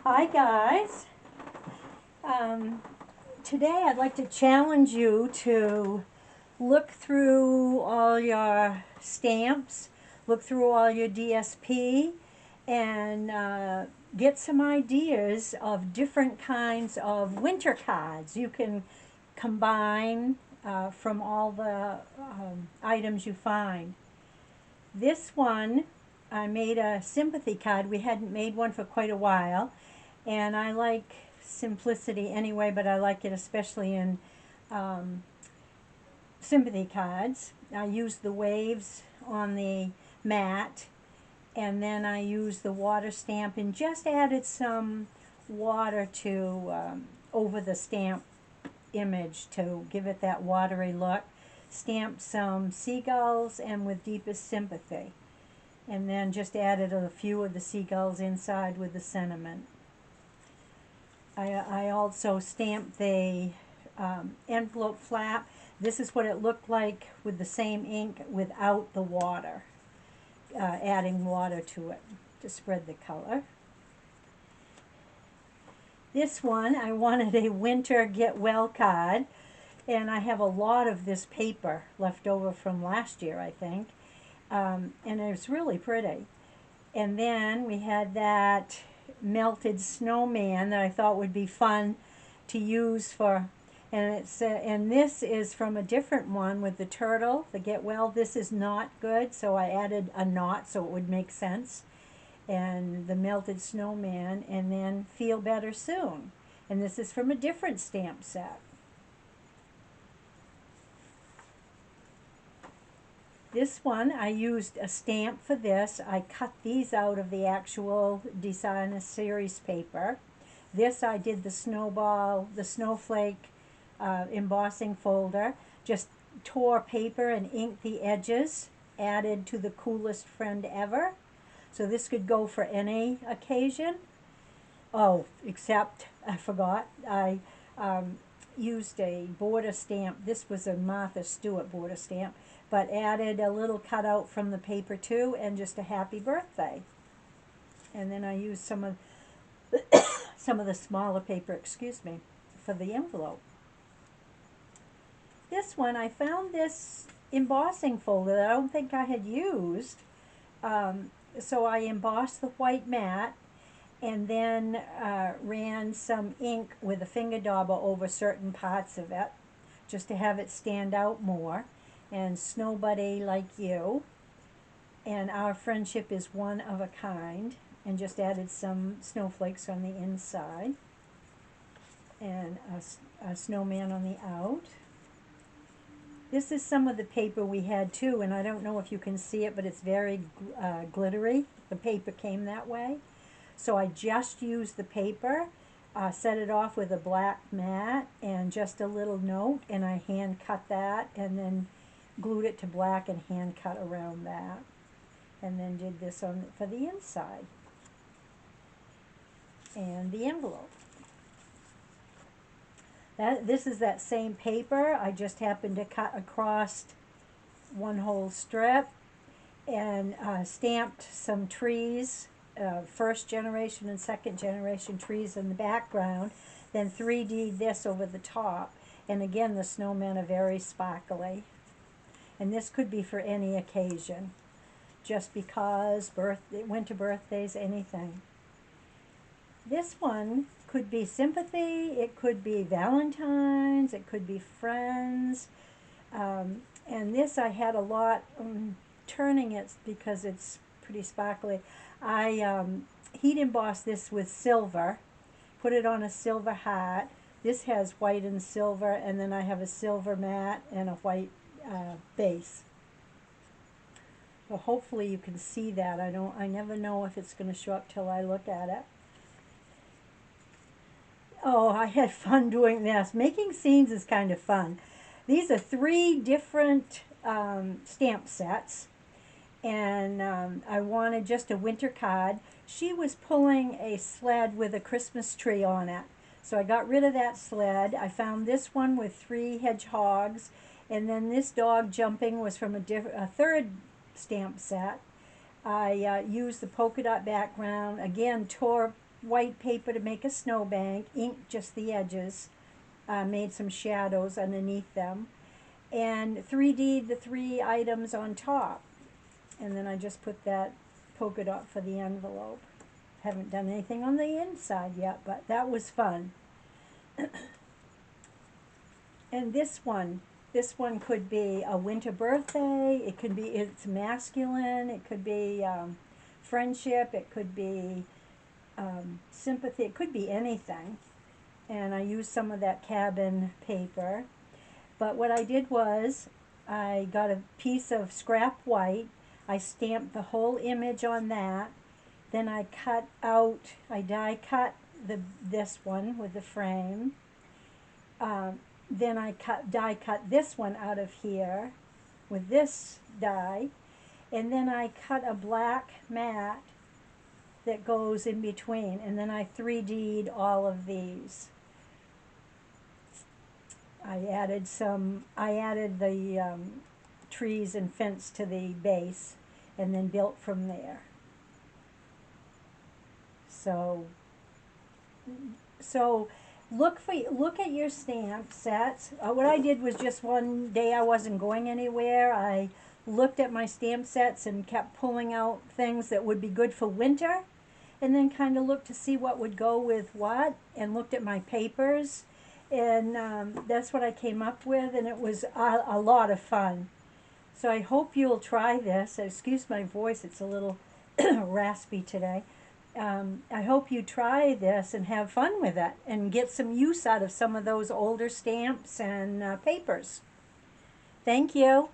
Hi guys. Um, Today I'd like to challenge you to look through all your stamps, look through all your DSP, and get some ideas of different kinds of winter cards. You can combine from all the items you find. This one, I made a sympathy card. We hadn't made one for quite a while, and I like simplicity anyway, but I like it especially in um, sympathy cards. I use the waves on the mat, and then I use the water stamp and just added some water to over the stamp image to give it that watery look. Stamped some seagulls and with deepest sympathy, and then just added a few of the seagulls inside with the sentiment. I also stamped the envelope flap. This is what it looked like with the same ink without the water, adding water to it to spread the color. This one, I wanted a winter get well card, and I have a lot of this paper left over from last year, I think, and it's really pretty. And then we had that melted snowman that I thought would be fun to use for, and this is from a different one with the turtle, the get well. This is not good, so I added a knot so it would make sense. And the melted snowman, and then feel better soon. And this is from a different stamp set. This one, I used a stamp for this. I cut these out of the actual Designer Series paper. This I did the snowball, the snowflake embossing folder. Just tore paper and inked the edges, added to the coolest friend ever. So this could go for any occasion. Oh, except I forgot. I used a border stamp. This was a Martha Stewart border stamp, but added a little cutout from the paper too, and just a happy birthday. And then I used some of some of the smaller paper, excuse me, for the envelope. This one, I found this embossing folder that I don't think I had used. So I embossed the white mat and then ran some ink with a finger dauber over certain parts of it just to have it stand out more. And Snow Buddy Like You, and Our Friendship is One of a Kind, and just added some snowflakes on the inside, and a snowman on the out. This is some of the paper we had too, and I don't know if you can see it, but it's very glittery. The paper came that way. So I just used the paper, set it off with a black mat and just a little note, and I hand cut that and then glued it to black and hand cut around that. And then did this on for the inside. And the envelope. This is that same paper. I just happened to cut across one whole strip and stamped some trees, first generation and second generation trees in the background, then 3D'd this over the top. And again, the snowmen are very sparkly. And this could be for any occasion, just because, winter birthdays, anything. This one could be sympathy, it could be Valentine's, it could be friends. And this I had a lot turning it because it's pretty sparkly. I heat embossed this with silver, put it on a silver hat. This has white and silver, and then I have a silver mat and a white base. Well, hopefully you can see that. I never know if it's going to show up till I look at it. Oh, I had fun doing this. Making scenes is kind of fun. These are 3 different stamp sets, and I wanted just a winter card. She was pulling a sled with a Christmas tree on it, so I got rid of that sled. I found this one with 3 hedgehogs, and then this dog jumping was from a 3rd stamp set. I used the polka dot background, again tore white paper to make a snowbank, inked just the edges, made some shadows underneath them, and 3D'd the 3 items on top. And then I just put that polka dot for the envelope. Haven't done anything on the inside yet, but that was fun. And this one could be a winter birthday. It could be, it's masculine. It could be friendship. It could be sympathy. It could be anything. And I used some of that cabin paper. But what I did was I got a piece of scrap white. I stamped the whole image on that. Then I cut out, I die cut this one with the frame. Then I die cut this one out of here with this die. And then I cut a black mat that goes in between. And then I 3D'd all of these. I added the trees and fence to the base and then built from there. So look at your stamp sets. What I did was just one day I wasn't going anywhere. I looked at my stamp sets and kept pulling out things that would be good for winter, and then kind of looked to see what would go with what, and looked at my papers, and that's what I came up with, and it was a lot of fun. So I hope you'll try this. Excuse my voice, it's a little raspy today. I hope you try this and have fun with it and get some use out of some of those older stamps and papers. Thank you.